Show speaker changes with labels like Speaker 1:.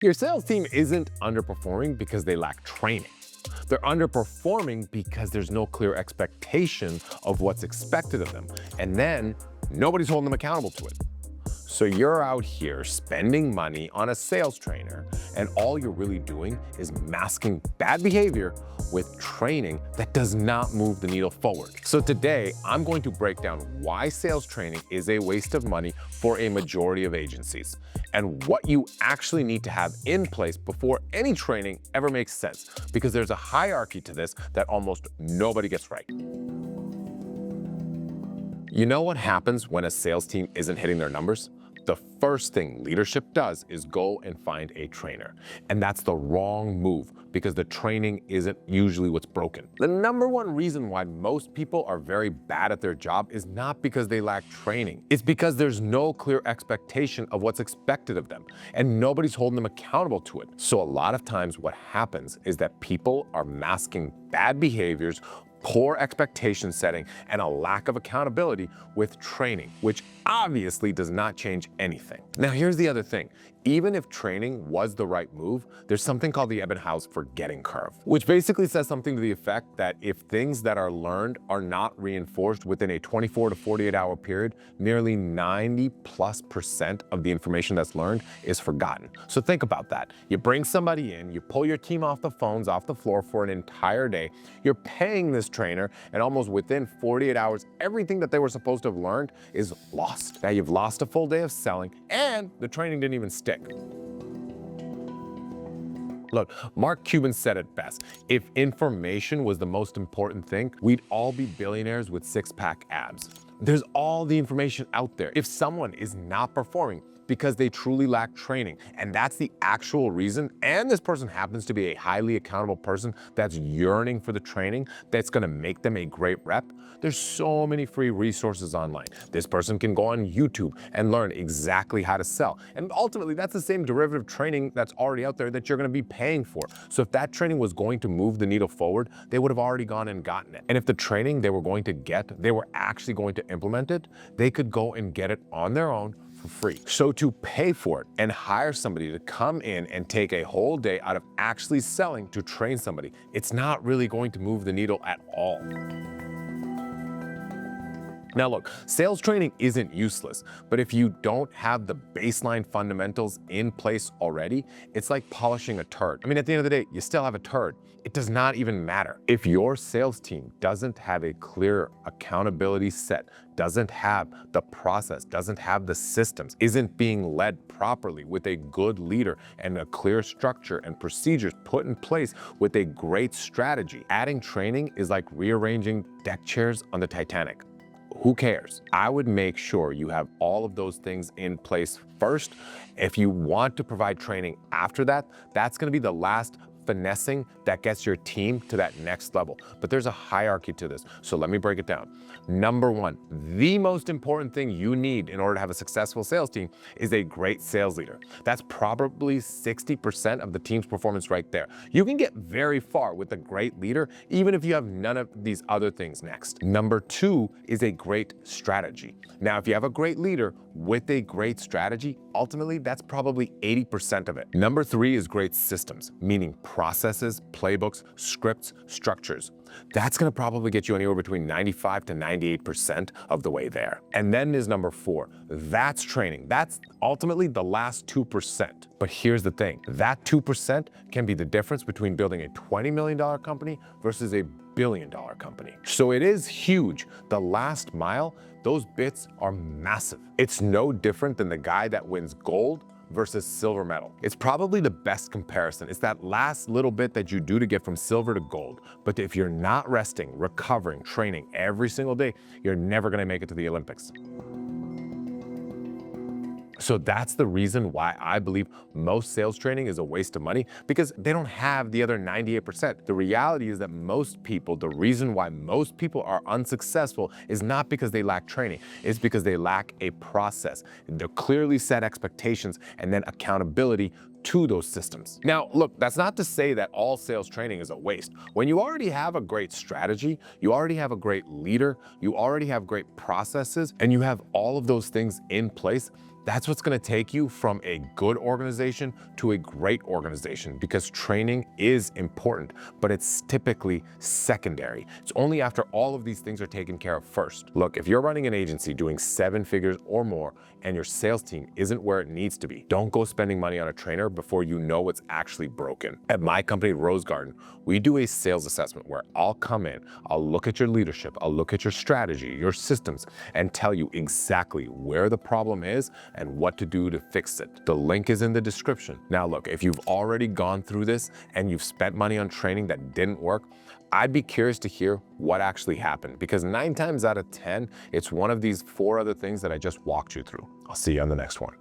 Speaker 1: Your sales team isn't underperforming because they lack training. They're underperforming because there's no clear expectation of what's expected of them. And then nobody's holding them accountable to it. So you're out here spending money on a sales trainer, and all you're really doing is masking bad behavior with training that does not move the needle forward. So today, I'm going to break down why sales training is a waste of money for a majority of agencies, and what you actually need to have in place before any training ever makes sense, because there's a hierarchy to this that almost nobody gets right. You know what happens when a sales team isn't hitting their numbers? The first thing leadership does is go and find a trainer. And that's the wrong move, because the training isn't usually what's broken. The number one reason why most people are very bad at their job is not because they lack training. It's because there's no clear expectation of what's expected of them, and nobody's holding them accountable to it. So a lot of times what happens is that people are masking bad behaviors, poor expectation setting, and a lack of accountability with training, which obviously does not change anything. Now, here's the other thing. Even if training was the right move, there's something called the Ebbinghaus forgetting curve, which basically says something to the effect that if things that are learned are not reinforced within a 24 to 48 hour period, nearly 90+% of the information that's learned is forgotten. So think about that. You bring somebody in, you pull your team off the phones, off the floor for an entire day, you're paying this trainer, and almost within 48 hours, everything that they were supposed to have learned is lost. Now you've lost a full day of selling, and the training didn't even stick. Look, Mark Cuban said it best. If information was the most important thing, we'd all be billionaires with six-pack abs. There's all the information out there. If someone is not performing because they truly lack training, and that's the actual reason, and this person happens to be a highly accountable person that's yearning for the training that's gonna make them a great rep, there's so many free resources online. This person can go on YouTube and learn exactly how to sell. And ultimately, that's the same derivative training that's already out there that you're gonna be paying for. So if that training was going to move the needle forward, they would have already gone and gotten it. And if the training they were going to get, they were actually going to implement it, they could go and get it on their own for free. So to pay for it and hire somebody to come in and take a whole day out of actually selling to train somebody, it's not really going to move the needle at all. Now look, sales training isn't useless, but if you don't have the baseline fundamentals in place already, it's like polishing a turd. I mean, at the end of the day, you still have a turd. It does not even matter. If your sales team doesn't have a clear accountability set, doesn't have the process, doesn't have the systems, isn't being led properly with a good leader and a clear structure and procedures put in place with a great strategy, adding training is like rearranging deck chairs on the Titanic. Who cares? I would make sure you have all of those things in place first. If you want to provide training after that, that's gonna be the last finessing that gets your team to that next level. But there's a hierarchy to this, so let me break it down. Number one, the most important thing you need in order to have a successful sales team is a great sales leader. That's probably 60% of the team's performance right there. You can get very far with a great leader, even if you have none of these other things next. Number two is a great strategy. Now, if you have a great leader with a great strategy, ultimately that's probably 80% of it. Number three is great systems, meaning processes, playbooks, scripts, structures. That's gonna probably get you anywhere between 95 to 98% of the way there. And then is number four, that's training. That's ultimately the last 2%. But here's the thing, that 2% can be the difference between building a $20 million company versus a $1 billion company. So it is huge. The last mile, those bits are massive. It's no different than the guy that wins gold versus silver medal. It's probably the best comparison. It's that last little bit that you do to get from silver to gold. But if you're not resting, recovering, training every single day, you're never gonna make it to the Olympics. So that's the reason why I believe most sales training is a waste of money, because they don't have the other 98%. The reality is that most people, the reason why most people are unsuccessful is not because they lack training, it's because they lack a process. They're clearly set expectations and then accountability to those systems. Now, look, that's not to say that all sales training is a waste. When you already have a great strategy, you already have a great leader, you already have great processes, and you have all of those things in place, That's what's gonna take you from a good organization to a great organization, because training is important, but it's typically secondary. It's only after all of these things are taken care of first. Look, if you're running an agency doing 7 figures or more and your sales team isn't where it needs to be, don't go spending money on a trainer before you know what's actually broken. At my company, Rose Garden, we do a sales assessment where I'll come in, I'll look at your leadership, I'll look at your strategy, your systems, and tell you exactly where the problem is and what to do to fix it. The link is in the description. Now look, if you've already gone through this and you've spent money on training that didn't work, I'd be curious to hear what actually happened, because 9 times out of 10, it's one of these 4 other things that I just walked you through. I'll see you on the next one.